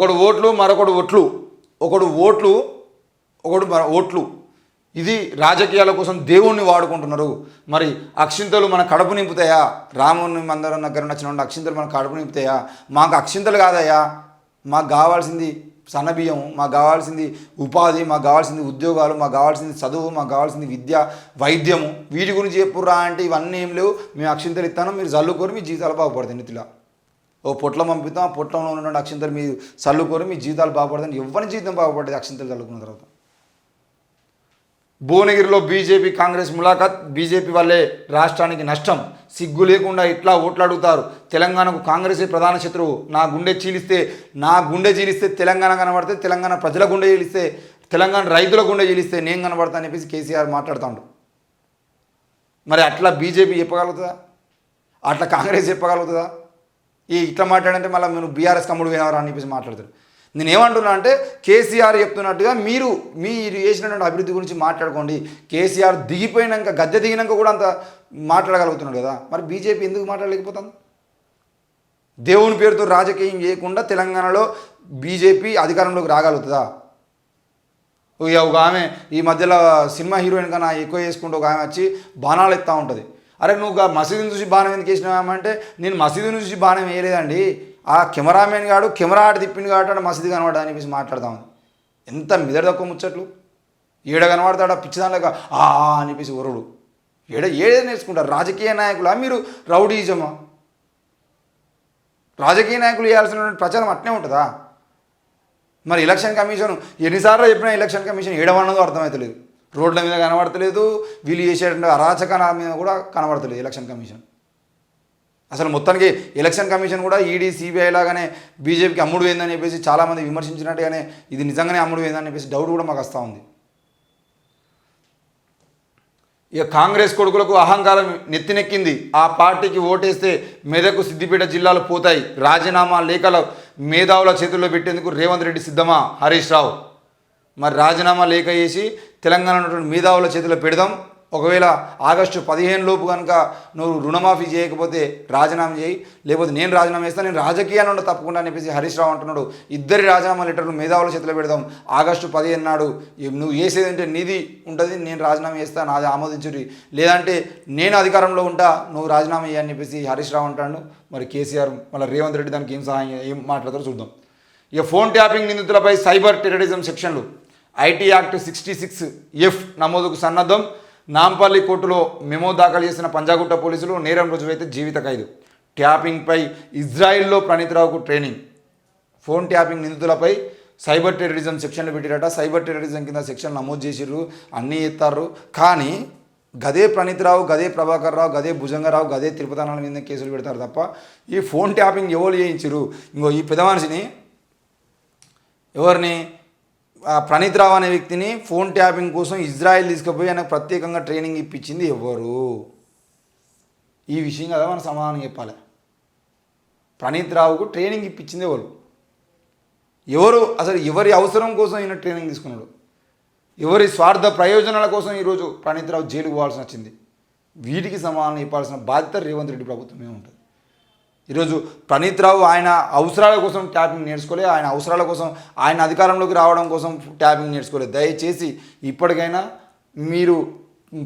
ఒకడు ఓట్లు మరొకడు ఒట్లు, ఒకడు ఓట్లు ఒకడు ఓట్లు. ఇది రాజకీయాల కోసం దేవుణ్ణి వాడుకుంటున్నారు. మరి అక్షింతలు మన కడుపు నింపుతాయా? రాముని మందిరం దగ్గర నచ్చిన అక్షింతలు మన కడుపు నింపుతాయా? మాకు అక్షింతలు కాదయ్యా, మాకు కావాల్సింది సన్నబియ్యం, మాకు కావాల్సింది ఉపాధి, మాకు కావాల్సింది ఉద్యోగాలు, మాకు కావాల్సింది చదువు, మాకు కావాల్సింది విద్య, వైద్యము. వీటి గురించి చెప్పుర్రా అంటే ఇవన్నీ ఏం లేవు. మేము అక్షింతలు ఇస్తాను, మీరు చల్లుకొని మీ జీవితాలు బాగుపడతాయి. నితిలా ఓ పొట్లం పంపిస్తాం, ఆ పొట్లంలో ఉన్నటువంటి అక్షింతలు మీరు చల్లుకొని మీ జీవితాలు బాగుపడతాయి. ఎవరి జీవితం బాగుపడుతుంది అక్షింతలు చల్లుకున్న తర్వాత? భువనగిరిలో బీజేపీ కాంగ్రెస్ ములాఖాత్. బీజేపీ వల్లే రాష్ట్రానికి నష్టం, సిగ్గు లేకుండా ఇట్లా ఓట్లు అడుగుతారు. తెలంగాణకు కాంగ్రెసే ప్రధాన శత్రువు. నా గుండె చీలిస్తే తెలంగాణ కనబడితే, తెలంగాణ ప్రజల గుండె చీలిస్తే, తెలంగాణ రైతుల గుండె చీలిస్తే నేను కనబడతా అని చెప్పేసి కేసీఆర్ మాట్లాడుతాడు. మరి అట్లా బీజేపీ చెప్పగలుగుతుందా? అట్లా కాంగ్రెస్ చెప్పగలుగుతుందా? ఇట్లా మాట్లాడంటే మళ్ళీ మీరు బీఆర్ఎస్ కమ్ముడు వినవరా అని చెప్పేసి మాట్లాడతారు. నేనేమంటున్నా అంటే కేసీఆర్ చెప్తున్నట్టుగా మీరు చేసినటువంటి అభివృద్ధి గురించి మాట్లాడుకోండి. కేసీఆర్ దిగిపోయినాక, గద్దె దిగినాక కూడా అంత మాట్లాడగలుగుతున్నాడు కదా, మరి బీజేపీ ఎందుకు మాట్లాడలేకపోతుంది? దేవుని పేరుతో రాజకీయం చేయకుండా తెలంగాణలో బీజేపీ అధికారంలోకి రాగలుగుతుందా? ఒక ఆమె ఈ మధ్యలో సినిమా హీరోయిన్ కన్నా ఎక్కువ చేసుకుంటూ ఒక ఆమె వచ్చి బాణాలు ఎత్తా ఉంటుంది. అరే నువ్వు మసీదుని చూసి బాణం ఎందుకు వేసినావంటే, నేను మసీదుని చూసి బాణం వేయలేదండి, ఆ కెమెరామెన్ గాడు కెమెరా ఆట తిప్పింది కాబట్టి మసీదు కనబడా అని చెప్పేసి మాట్లాడతాం. ఎంత మిదడు తక్కువ ముచ్చట్లు. ఏడ కనబడతాడా పిచ్చిదానిలాగా అని చెప్పేసి ఒరుడు. ఏడే నేర్చుకుంటారు. రాజకీయ నాయకులా మీరు రౌడీజమా? రాజకీయ నాయకులు చేయాల్సినటువంటి ప్రచారం అట్నే ఉంటుందా? మరి ఎలక్షన్ కమిషన్ ఎన్నిసార్లు చెప్పినా ఎలక్షన్ కమిషన్ ఏడవన్నదో అర్థమవుతలేదు. రోడ్ల మీద కనబడతలేదు, వీళ్ళు చేసేటువంటి అరాచకాల మీద కూడా కనబడతలేదు ఎలక్షన్ కమిషన్. అసలు మొత్తానికి ఎలక్షన్ కమిషన్ కూడా ఈడీ సిబిఐ లాగానే బీజేపీకి అమ్ముడు పోయిందని చెప్పేసి చాలామంది విమర్శించినట్టుగానే ఇది నిజంగానే అమ్ముడు పోయిందని చెప్పేసి డౌట్ కూడా మాకు వస్తూ ఉంది. ఇక కాంగ్రెస్ కొడుకులకు అహంకారం నెత్తినెక్కింది. ఆ పార్టీకి ఓటేస్తే మెదకు, సిద్దిపేట జిల్లాలు పోతాయి. రాజీనామా లేఖల మేధావుల చేతుల్లో పెట్టేందుకు రేవంత్ రెడ్డి సిద్ధమా? హరీష్ రావు. మరి రాజీనామా లేఖ వేసి తెలంగాణ ఉన్నటువంటి మేధావుల చేతిలో పెడదాం. ఒకవేళ ఆగస్టు 15 లోపు కనుక నువ్వు రుణమాఫీ చేయకపోతే రాజీనామా చేయి, లేకపోతే నేను రాజీనామా చేస్తాను, నేను రాజకీయాన్ని ఉండ తప్పకుండా అని చెప్పేసి హరీష్ రావు అంటున్నాడు. ఇద్దరి రాజీనామా లెటర్లు మేధావుల చేతిలో పెడదాం. ఆగస్టు 15 నాడు నువ్వు చేసేదంటే నీది ఉంటుంది, నేను రాజీనామా చేస్తాను, నాది ఆమోదించురి, లేదంటే నేను అధికారంలో ఉంటా, నువ్వు రాజీనామా చేయని చెప్పేసి హరీష్ రావు అంటాడు. మరి కేసీఆర్ మళ్ళీ రేవంత్ రెడ్డి దానికి ఏం మాట్లాడతారో చూద్దాం. ఇక ఫోన్ ట్యాపింగ్ నిందితులపై సైబర్ టెర్రరిజం సెక్షన్లు. ఐటీ యాక్ట్ 66F నమోదుకు సన్నద్ధం. నాంపల్లి కోర్టులో మెమో దాఖలు చేసిన పంజాగుట్ట పోలీసులు. నేరం రుజువైతే జీవిత ఖైదు. ట్యాపింగ్పై ఇజ్రాయిల్లో ప్రణీత్రావుకు ట్రైనింగ్. ఫోన్ ట్యాపింగ్ నిందితులపై సైబర్ టెర్రరిజం సెక్షన్లు పెట్టిరట. సైబర్ టెర్రరిజం కింద సెక్షన్ నమోదు చేసిర్రు, అన్నీ ఎత్తారు. కానీ గదే ప్రణీత్రావు, గదే ప్రభాకర్ రావు, గదే భుజంగరావు, గదే తిరుపతనాల మీద కేసులు పెడతారు తప్ప ఈ ఫోన్ ట్యాపింగ్ ఎవరు చేయించారు? ఇంకో ఈ పెద్ద మనిషిని, ఎవరిని, ప్రణీత్ రావు అనే వ్యక్తిని ఫోన్ ట్యాపింగ్ కోసం ఇజ్రాయెల్ తీసుకుపోయి ఆయనకు ప్రత్యేకంగా ట్రైనింగ్ ఇప్పించింది ఎవరు? ఈ విషయం కదా మనం సమాధానం చెప్పాలి. ప్రణీత్ రావుకు ట్రైనింగ్ ఇప్పించింది ఎవరు? అసలు ఎవరి అవసరం కోసం ఈయన ట్రైనింగ్ తీసుకున్నాడు? ఎవరి స్వార్థ ప్రయోజనాల కోసం ఈరోజు ప్రణీత్ రావు జైలుకు పోవాల్సి వచ్చింది? వీటికి సమాధానం చెప్పాల్సిన బాధ్యత రేవంత్ రెడ్డి ప్రభుత్వమే ఉంటుంది. ఈరోజు ప్రణీత్ రావు ఆయన అవసరాల కోసం ట్యాపింగ్ నేర్చుకోలే, ఆయన అవసరాల కోసం, ఆయన అధికారంలోకి రావడం కోసం ట్యాపింగ్ నేర్చుకోలేదు. దయచేసి ఇప్పటికైనా మీరు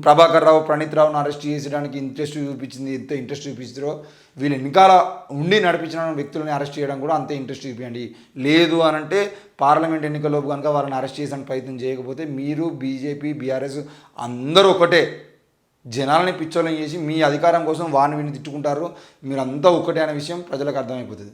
ప్రభాకర్ రావు, ప్రణీత్ రావును అరెస్ట్ చేసడానికి ఇంట్రెస్ట్ చూపించింది, ఎంత ఇంట్రెస్ట్ చూపిస్తారో వీళ్ళు వెనకాల ఉండి నడిపించిన వ్యక్తులని అరెస్ట్ చేయడం కూడా అంతే ఇంట్రెస్ట్ చూపించండి. లేదు అనంటే పార్లమెంట్ ఎన్నికల్లోపు కనుక వారిని అరెస్ట్ చేసడానికి ప్రయత్నం చేయకపోతే మీరు బీజేపీ, బీఆర్ఎస్ అందరూ ఒకటే. జనాలని పిచ్చోళ్ళని చేసి మీ అధికారం కోసం వారిని వీరిని తిట్టుకుంటారు. మీరంతా ఒక్కటే అనే విషయం ప్రజలకు అర్థమైపోతుంది.